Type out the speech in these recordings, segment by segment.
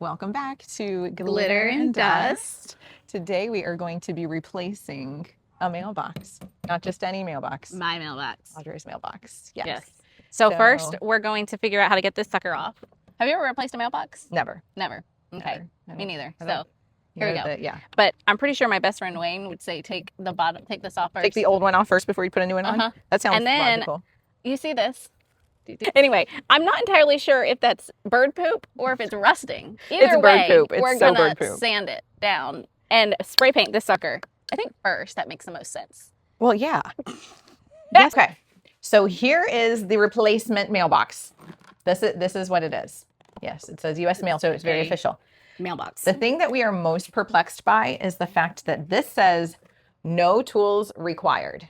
Welcome back to Glitter and Dust. Today we are going to be replacing a mailbox. Not just any mailbox. My mailbox. Audrey's mailbox. Yes. So first, we're going to figure out how to get this sucker off. Have you ever replaced a mailbox? Never. Never. Okay. Never. Me neither. So here we go. Yeah. But I'm pretty sure my best friend Wayne would say take this off first. Take the old one off first before you put a new one on? That sounds and then, logical. You see this? Anyway, I'm not entirely sure if that's bird poop or if it's rusting. Either way, bird poop. We're gonna sand it down and spray paint this sucker. I think first that makes the most sense. Well, yeah. Yes. Okay. So here is the replacement mailbox. This is what it is. Yes, it says U.S. Mail, so it's very official. Mailbox. The thing that we are most perplexed by is the fact that this says no tools required.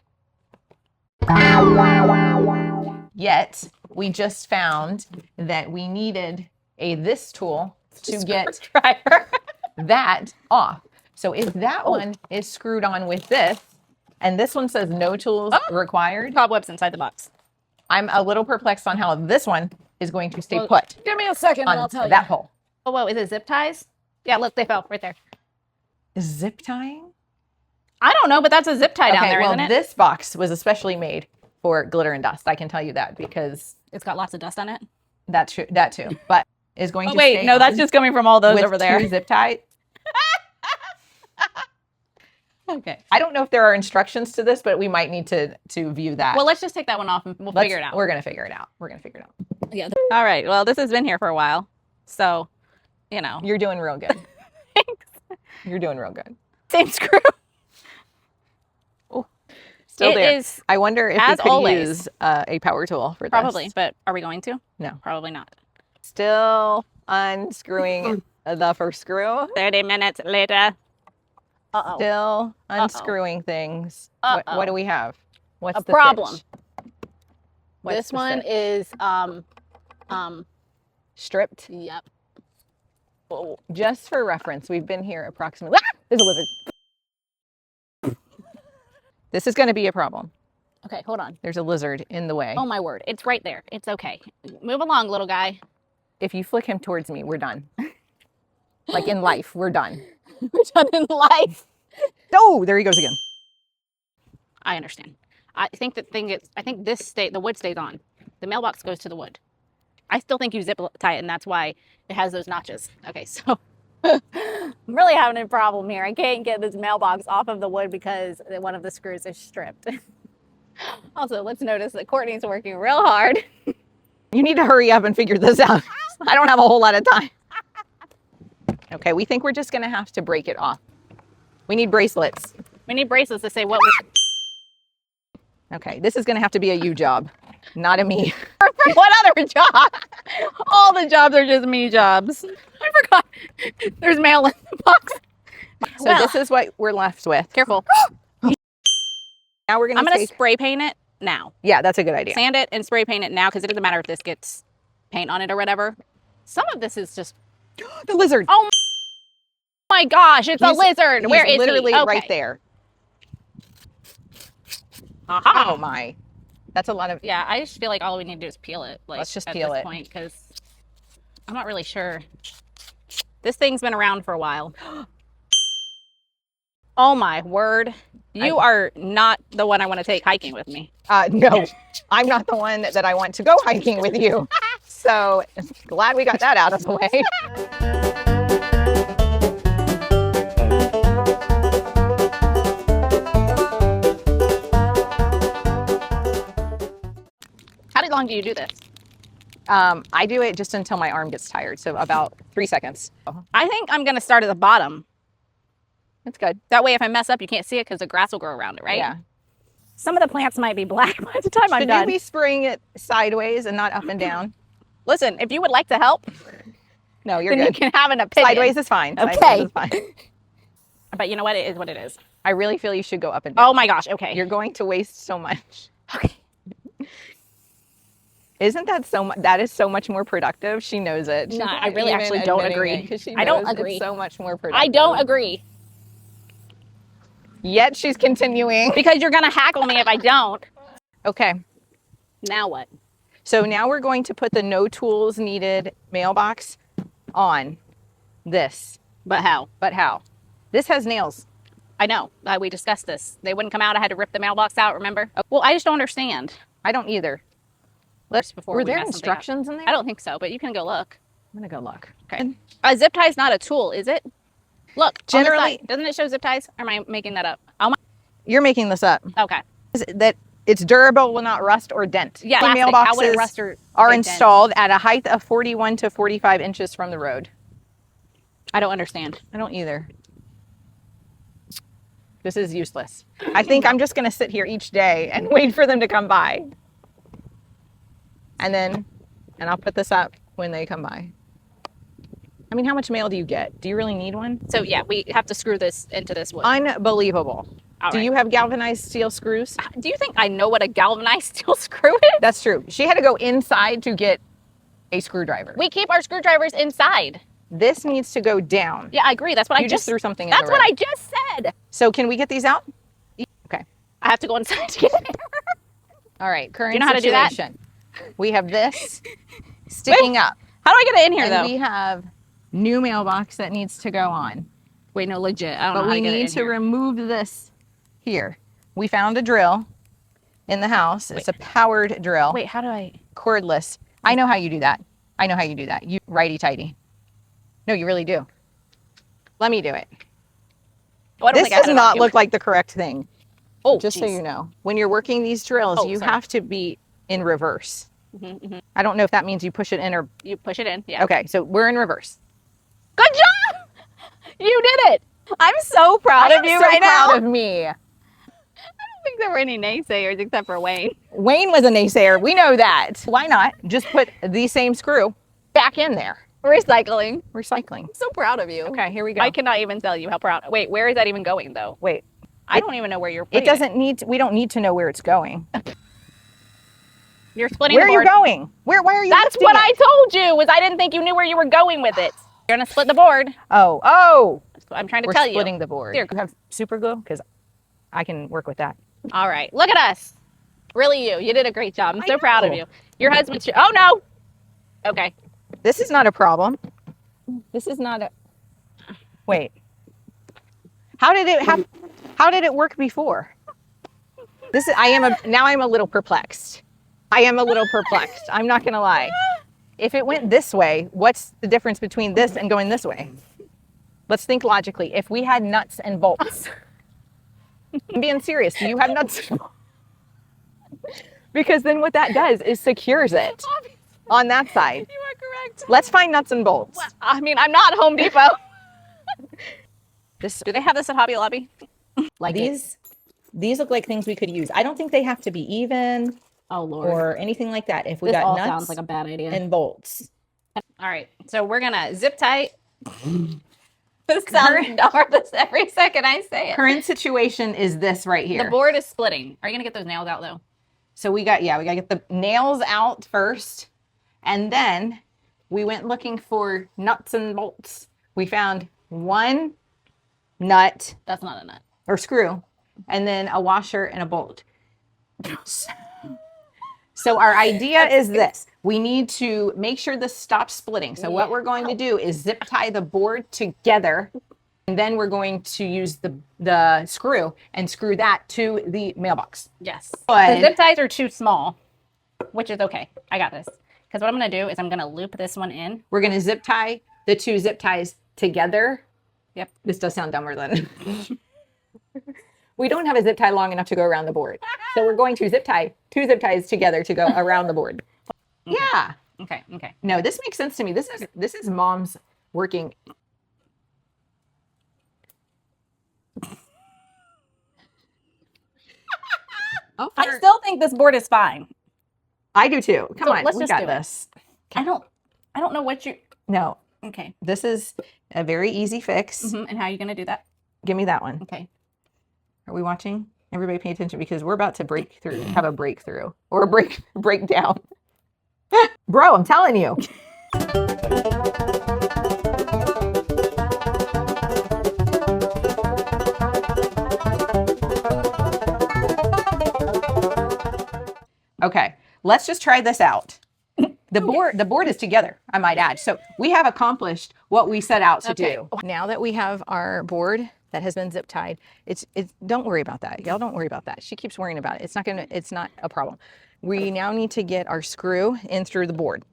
Yet we just found that we needed this tool to get that off. So if that one is screwed on with this, and this one says no tools required. Cobwebs inside the box. I'm a little perplexed on how this one is going to stay put. Give me a second and I'll tell you. That hole. Oh, whoa, is it zip ties? Yeah, look, they fell right there. Zip tying? I don't know, but that's a zip tie down there, isn't it? This box was especially made for glitter and dust. I can tell you that because it's got lots of dust on it. That's true. That too. But is going to wait, no, that's just coming from all those over there. Two zip ties. Okay. I don't know if there are instructions to this, but we might need to view that. Well, let's just take that one off and we'll figure it out. We're going to figure it out. Yeah. All right. Well, this has been here for a while. So, you know. You're doing real good. Thanks. You're doing real good. Same screw. Oh, still there. Is, I wonder if we could use a power tool for this. Probably, but are we going to? No. Probably not. Still unscrewing the first screw. 30 minutes later. Uh-oh. Still unscrewing things. What do we have? What's the problem? This one is stripped. Yep. Oh, just for reference, we've been here approximately. Ah! There's a lizard. This is going to be a problem. Okay, hold on. There's a lizard in the way. Oh my word! It's right there. It's okay. Move along, little guy. If you flick him towards me, we're done. Like in life, we're done. We're done in life. Oh, there he goes again. I understand. I think the wood stays on. The mailbox goes to the wood. I still think you zip tie it, and that's why it has those notches. Okay, so I'm really having a problem here. I can't get this mailbox off of the wood because one of the screws is stripped. Also, let's notice that Courtney's working real hard. You need to hurry up and figure this out. I don't have a whole lot of time. Okay, we think we're just going to have to break it off. We need bracelets. We need bracelets to say what Okay, this is going to have to be a you job, not a me. What other job? All the jobs are just me jobs. I forgot. There's mail in the box. So this is what we're left with. Careful. Now we're going to I'm going to spray paint it now. Yeah, that's a good idea. Sand it and spray paint it now because it doesn't matter if this gets paint on it or whatever. Some of this is just... The lizard. Oh my gosh, it's a lizard. Where is he? Literally right there. Aha. Oh my. That's a lot of... Yeah, I just feel like all we need to do is peel it. Like, let's just peel it. At this point, because I'm not really sure. This thing's been around for a while. Oh my word. You are not the one I want to take hiking with me. No, I'm not the one that I want to go hiking with you. So glad we got that out of the way. How long do you do this? I do it just until my arm gets tired. So about 3 seconds. I think I'm going to start at the bottom. That's good. That way if I mess up, you can't see it because the grass will grow around it, right? Yeah. Some of the plants might be black by the time I'm done. Should you be spraying it sideways and not up and down? Listen, if you would like to help, no, you're then good. You can have an opinion. Sideways is fine. Okay. Sideways is fine. But you know what? It is what it is. I really feel you should go up and down. Oh my gosh. Okay. You're going to waste so much. Okay. Isn't that so much? That is so much more productive. She knows it. No, I really actually don't agree. I don't agree. It's so much more productive. I don't agree. Yet she's continuing. Because you're going to hackle me if I don't. Okay. Now what? So now we're going to put the no tools needed mailbox on. this. But how? But how? This has nails. I know. We discussed this. They wouldn't come out. I had to rip the mailbox out, remember? Well, I just don't understand. I don't either. Were there instructions in there? I don't think so, but you can go look. I'm going to go look. Okay. A zip tie is not a tool, is it? Look, generally, doesn't it show zip ties? Or am I making that up? You're making this up. Okay. That it's durable, will not rust or dent. Yeah, the mailboxes how would it rust or are installed at a height of 41 to 45 inches from the road. I don't understand. I don't either. This is useless. I think I'm just going to sit here each day and wait for them to come by. And I'll put this up when they come by. I mean, how much mail do you get? Do you really need one? So yeah, we have to screw this into this wood. Unbelievable. Do you have galvanized steel screws? Do you think I know what a galvanized steel screw is? That's true. She had to go inside to get a screwdriver. We keep our screwdrivers inside. This needs to go down. Yeah, I agree. That's what you just threw something in That's what I just said. So can we get these out? Okay. I have to go inside to get it. All right. Current do you know situation. How to do that? We have this sticking up. How do I get it in here, and though? We have new mailbox that needs to go on. Wait, no, legit. I don't know how to get it in we need to remove this here. We found a drill in the house. It's a powered drill. Wait, how do I? Cordless. I know how you do that. You righty-tighty. No, you really do. Let me do it. Oh, this does not look like the correct thing. Oh, just so you know. When you're working these drills, you have to be in reverse. I don't know if that means you push it in or... You push it in, yeah. Okay, so we're in reverse. Good job! You did it! I'm so proud of you right now. I'm so proud of me. I don't think there were any naysayers except for Wayne. Wayne was a naysayer. We know that. Why not just put the same screw back in there? Recycling. I'm so proud of you. Okay, here we go. I cannot even tell you how proud. Wait, where is that even going, though? Wait. I don't even know where you're putting it. Doesn't need to, we don't need to know where it's going. You're splitting Where the board. are you going? Why are you That's what I told you, was I didn't think you knew where you were going with it. You're going to split the board. Oh. I'm trying to tell you. We're splitting the board. Here, you have super glue? Because I can work with that. All right. Look at us. Really you. You did a great job. I'm so proud of you. Your husband oh, no. Okay. This is not a problem. This is not a... Wait. How did it work before? Now I'm a little perplexed. I'm not going to lie. If it went this way, what's the difference between this and going this way? Let's think logically. If we had nuts and bolts, I'm being serious. Do you have nuts and bolts? Because then what that does is secures it on that side. You are correct. Let's find nuts and bolts. Well, I mean, I'm not Home Depot. Do they have this at Hobby Lobby? Like these look like things we could use. I don't think they have to be even. Oh, Lord. Or anything like that. If we this got all nuts sounds like a bad idea. And bolts. All right. So we're going to zip tie. This sounds dark every second I say it. Current situation is this right here. The board is splitting. Are you going to get those nails out, though? So we got to get the nails out first. And then we went looking for nuts and bolts. We found one nut. That's not a nut. Or screw. And then a washer and a bolt. So our idea is this. We need to make sure this stops splitting. So what we're going to do is zip tie the board together. And then we're going to use the screw and screw that to the mailbox. Yes. But the zip ties are too small, which is okay. I got this. Because what I'm going to do is I'm going to loop this one in. We're going to zip tie the two zip ties together. Yep. This does sound dumber than... We don't have a zip tie long enough to go around the board. So we're going to zip tie two zip ties together to go around the board. Okay. Yeah. Okay. No, this makes sense to me. This is mom's working. I still think this board is fine. I do too. Come on, let's we just got do this. I don't know what you... No. Okay. This is a very easy fix. And how are you going to do that? Give me that one. Okay. Are we watching? Everybody pay attention because we're about to have a breakthrough or a breakdown. Bro, I'm telling you. Okay, let's just try this out. The board is together, I might add. So we have accomplished what we set out to do. Now that we have our board that has been zip tied, it's don't worry about that. Y'all don't worry about that. She keeps worrying about it. It's not a problem. We now need to get our screw in through the board.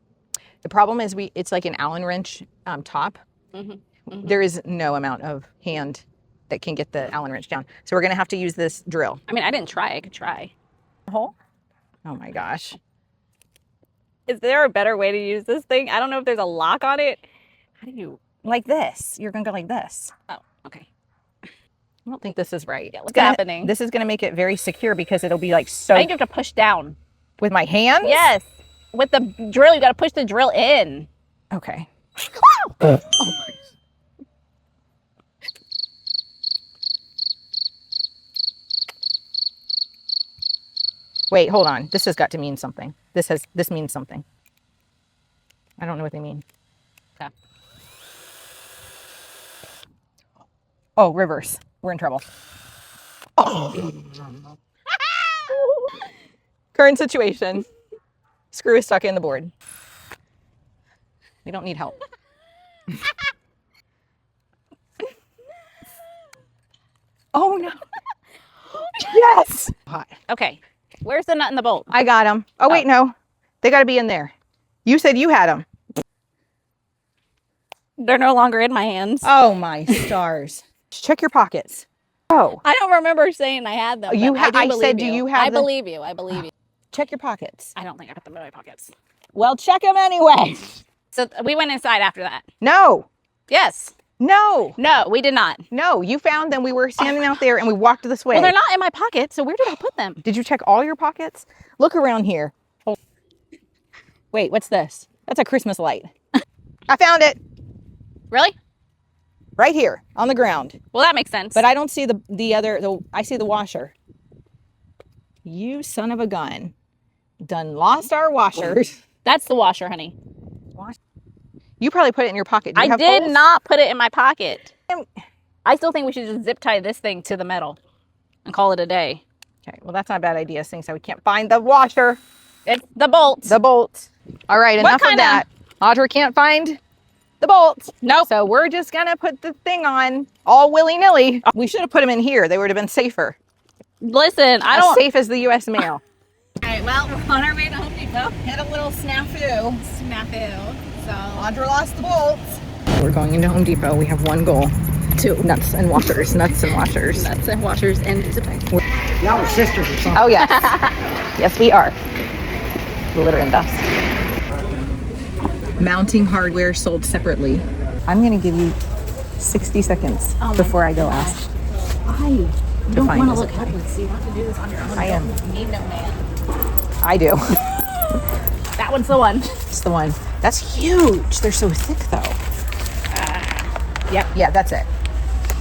The problem is it's like an Allen wrench top. There is no amount of hand that can get the Allen wrench down. So we're gonna have to use this drill. I mean, I didn't try. I could try. Hole? Oh my gosh. Is there a better way to use this thing? I don't know if there's a lock on it. How do you? Like this. You're gonna go like this. Oh, okay. I don't think this is right. Yeah, what's happening? This is gonna make it very secure because it'll be like so. I think you have to push down. With my hands? Yes. With the drill, you got to push the drill in. Okay. Wait, hold on. This has got to mean something. This means something. I don't know what they mean. Okay. Oh, reverse. We're in trouble. Oh. Current situation. Screw is stuck in the board. We don't need help. Oh no. Yes. Hot. Okay. Where's the nut and the bolt? I got them. Oh, wait, no. They got to be in there. You said you had them. They're no longer in my hands. Oh, my stars. Check your pockets. Oh. I don't remember saying I had them. I said, do you have I believe you. I believe you. Check your pockets. I don't think I got them in my pockets. Well, check them anyway. So we went inside after that. No. Yes. No. No, we did not. No, you found them. We were standing out there and we walked this way. Well, they're not in my pocket, so where did I put them? Did you check all your pockets? Look around here. Oh. Wait, what's this? That's a Christmas light. I found it. Really? Right here on the ground. Well, that makes sense. But I don't see I see the washer. You son of a gun. Done lost our washers. That's the washer, honey. You probably put it in your pocket. I did not put it in my pocket. I still think we should just zip tie this thing to the metal and call it a day. Okay, well, that's not a bad idea, since we can't find the washer. It's the bolt. The bolt. All right, enough of that. Audra can't find the bolt. Nope. So we're just going to put the thing on all willy-nilly. We should have put them in here. They would have been safer. Listen, I as don't... safe as the U.S. mail. All right, well, we're on our way to Home Depot. Had a little snafu. So Audra lost the bolts. We're going into Home Depot. We have one goal. 2 nuts and washers. Nuts and washers. Nuts and washers and zip ties. Y'all are sisters or something. Oh, yes. Yes, we are. Glitter and dust. Mounting hardware sold separately. I'm going to give you 60 seconds before I go ask. I don't find want to this look okay. helpless. You have to do this on your own. I am. You need no man. I do. That one's the one. It's the one. That's huge. They're so thick, though. Yep. Yeah, that's it.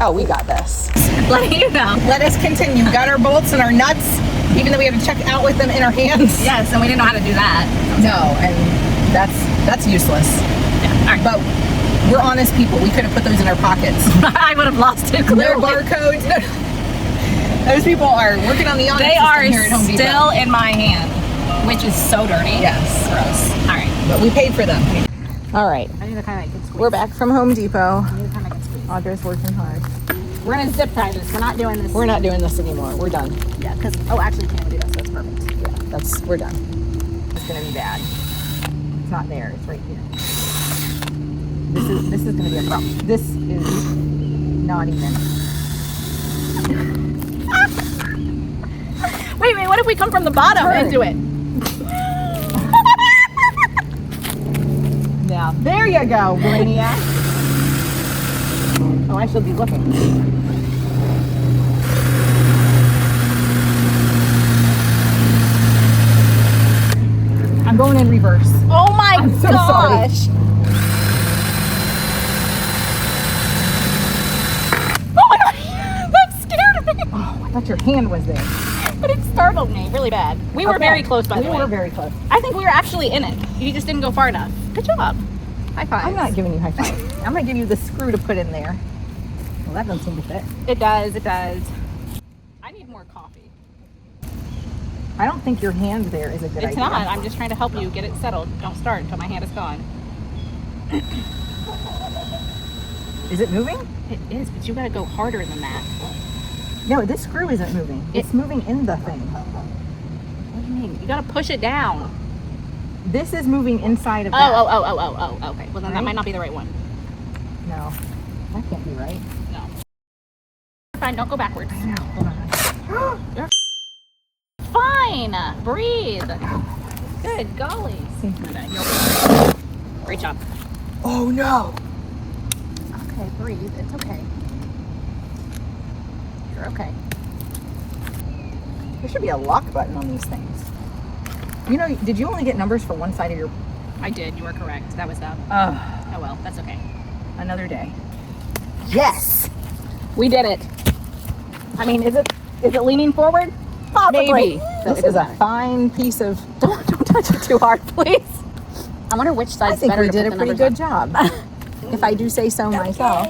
Oh, we got this. Letting you know. Let us continue. We got our bolts and our nuts, even though we have to check out with them in our hands. Yes, and we didn't know how to do that. No, and that's useless. Yeah. All right. But we're honest people. We could have put those in our pockets. I would have lost it. Their Clearly. barcodes. Those people are working on the honest They system are here at Home Depot. still in my hand, which is so dirty. Yes. Gross. All right. But we paid for them. All right. I need to kind of get squeezed. We're back from Home Depot. I need to kind of get squeezed. Audra's working hard. We're gonna zip tie this. We're not doing this. We're not doing this anymore. We're done. Yeah, because actually, you can't do this. That's perfect. Yeah, we're done. It's gonna be bad. It's not there. It's right here. This is gonna be a problem. This is not even. Wait. What if we come from the bottom and do it? Now there you go, Brainiac. Oh, I should be looking. I'm going in reverse. Oh my so gosh! Oh my god! That scared me. Oh, I thought your hand was there. But it startled me really bad. We were very close, by the way. We were very close. I think we were actually in it. You just didn't go far enough. Good job. High five. I'm not giving you high five. I'm gonna give you the screw to put in there. Well, that doesn't seem to fit. It does. It does. I need more coffee. I don't think your hand there is a good idea. It's not. I'm just trying to help you get it settled. Don't start until my hand is gone. Is it moving? It is, but you gotta go harder than that. No, this screw isn't moving. It's moving in the thing. What do you mean? You gotta push it down. This is moving inside of Oh, that. oh. Okay. Well, then that Right? might not be the right one. No, that can't be right. No. Fine. Don't go backwards. I know. Hold on. Fine. Breathe. Good golly. See. Great job. Oh no. Okay, breathe. It's okay. You're okay. There should be a lock button on these things. You know, did you only get numbers for one side of your... I did. You were correct. That was that. Oh well, that's okay. Another day. Yes! We did it. I mean, is it leaning forward? Possibly. Maybe. So This it is a doesn't fine piece of... Don't touch it too hard, please. I wonder which side's I think better we to did put a the pretty numbers good on. job. If I do say so myself.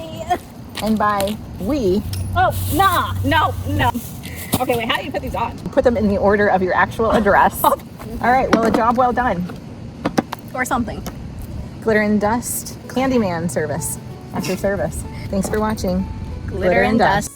And by we, Oh, nah. No. Okay, wait, how do you put these on? put them in the order of your actual address. All right, well, a job well done. Or something. Glitter and Dust Candyman service. That's your service. Thanks for watching. Glitter and Dust.